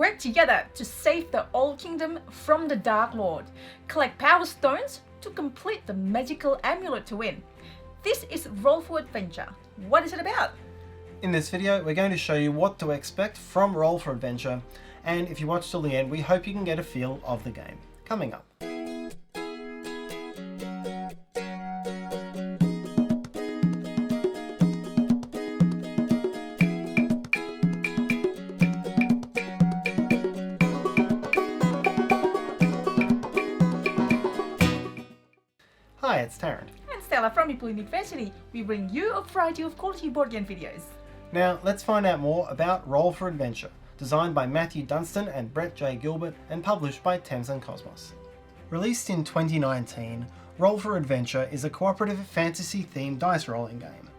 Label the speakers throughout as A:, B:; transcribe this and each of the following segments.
A: Work together to save the Old Kingdom from the Dark Lord. Collect power stones to complete the magical amulet to win. This is Roll for Adventure. What is it about?
B: In this video, we're going to show you what to expect from Roll for Adventure, and if you watch till the end, we hope you can get a feel of the game. Coming up. Hi, it's Tarrant.
A: And Stella from Meeple University. We bring you a variety of quality board game videos.
B: Now, let's find out more about Roll for Adventure, designed by Matthew Dunstan and Brett J. Gilbert and published by Thames and Kosmos. Released in 2019, Roll for Adventure is a cooperative fantasy-themed dice rolling game.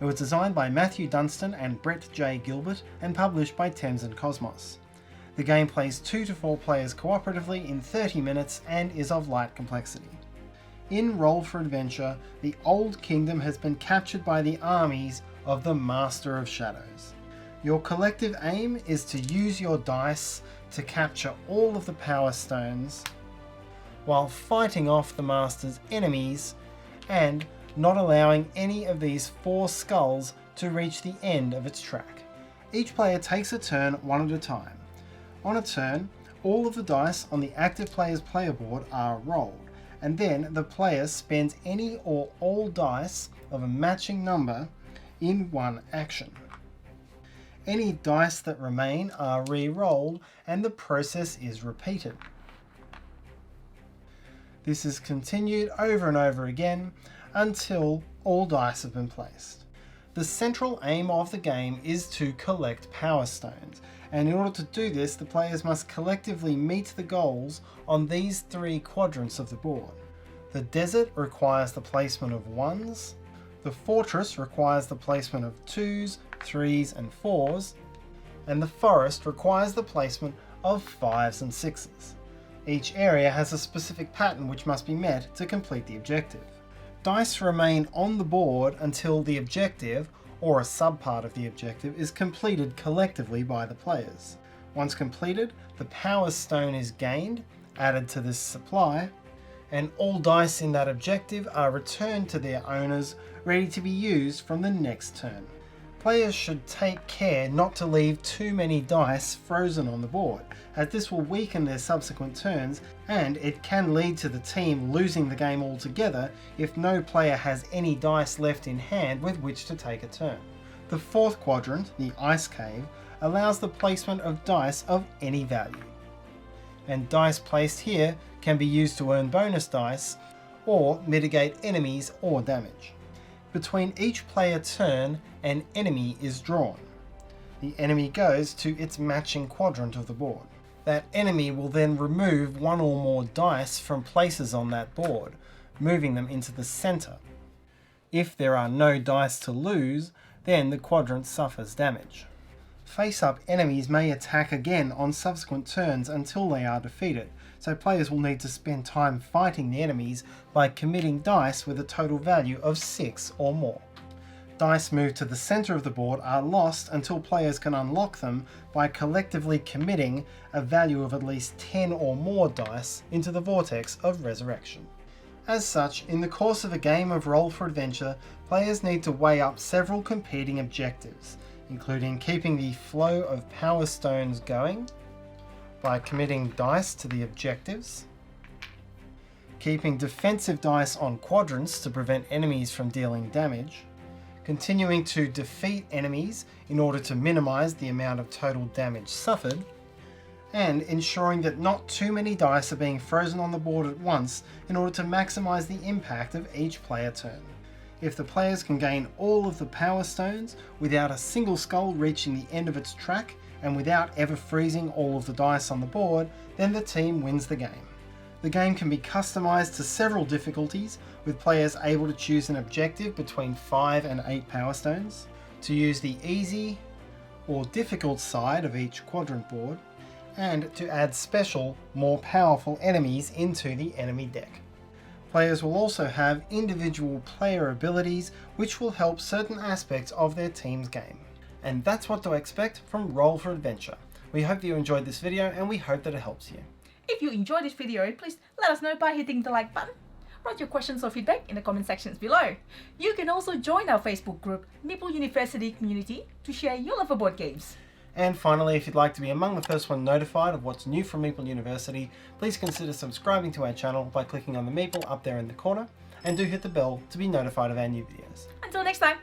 B: It was designed by Matthew Dunstan and Brett J. Gilbert and published by Thames and Kosmos. The game plays 2 to 4 players cooperatively in 30 minutes and is of light complexity. In Roll for Adventure, the Old Kingdom has been captured by the armies of the Master of Shadows. Your collective aim is to use your dice to capture all of the Power Stones while fighting off the Master's enemies and not allowing any of these 4 skulls to reach the end of its track. Each player takes a turn one at a time. On a turn, all of the dice on the active player's player board are rolled, and then the player spends any or all dice of a matching number in one action. Any dice that remain are re-rolled and the process is repeated. This is continued over and over again until all dice have been placed. The central aim of the game is to collect Power Stones, and in order to do this, the players must collectively meet the goals on these 3 quadrants of the board. The desert requires the placement of 1s, the fortress requires the placement of 2s, 3s and 4s, and the forest requires the placement of 5s and 6s. Each area has a specific pattern which must be met to complete the objective. Dice remain on the board until the objective, or a subpart of the objective, is completed collectively by the players. Once completed, the Power Stone is gained, added to this supply, and all dice in that objective are returned to their owners, ready to be used from the next turn. Players should take care not to leave too many dice frozen on the board, as this will weaken their subsequent turns, and it can lead to the team losing the game altogether if no player has any dice left in hand with which to take a turn. The 4th quadrant, the Ice Cave, allows the placement of dice of any value, and dice placed here can be used to earn bonus dice or mitigate enemies or damage. Between each player turn, an enemy is drawn. The enemy goes to its matching quadrant of the board. That enemy will then remove 1 or more dice from places on that board, moving them into the center. If there are no dice to lose, then the quadrant suffers damage. Face-up enemies may attack again on subsequent turns until they are defeated, so players will need to spend time fighting the enemies by committing dice with a total value of 6 or more. Dice moved to the center of the board are lost until players can unlock them by collectively committing a value of at least 10 or more dice into the vortex of resurrection. As such, in the course of a game of Roll for Adventure, players need to weigh up several competing objectives, including keeping the flow of Power Stones going by committing dice to the objectives, keeping defensive dice on quadrants to prevent enemies from dealing damage, continuing to defeat enemies in order to minimize the amount of total damage suffered, and ensuring that not too many dice are being frozen on the board at once in order to maximize the impact of each player turn. If the players can gain all of the Power Stones without a single skull reaching the end of its track and without ever freezing all of the dice on the board, then the team wins the game. The game can be customized to several difficulties, with players able to choose an objective between 5 and 8 Power Stones, to use the easy or difficult side of each quadrant board, and to add special, more powerful enemies into the enemy deck. Players will also have individual player abilities which will help certain aspects of their team's game. And that's what to expect from Roll for Adventure. We hope that you enjoyed this video and we hope that it helps you.
A: If you enjoyed this video, please let us know by hitting the like button. Write your questions or feedback in the comment sections below. You can also join our Facebook group, Meeple University Community, to share your love for board games.
B: And finally, if you'd like to be among the first one notified of what's new from Meeple University, please consider subscribing to our channel by clicking on the Meeple up there in the corner, and do hit the bell to be notified of our new videos.
A: Until next time!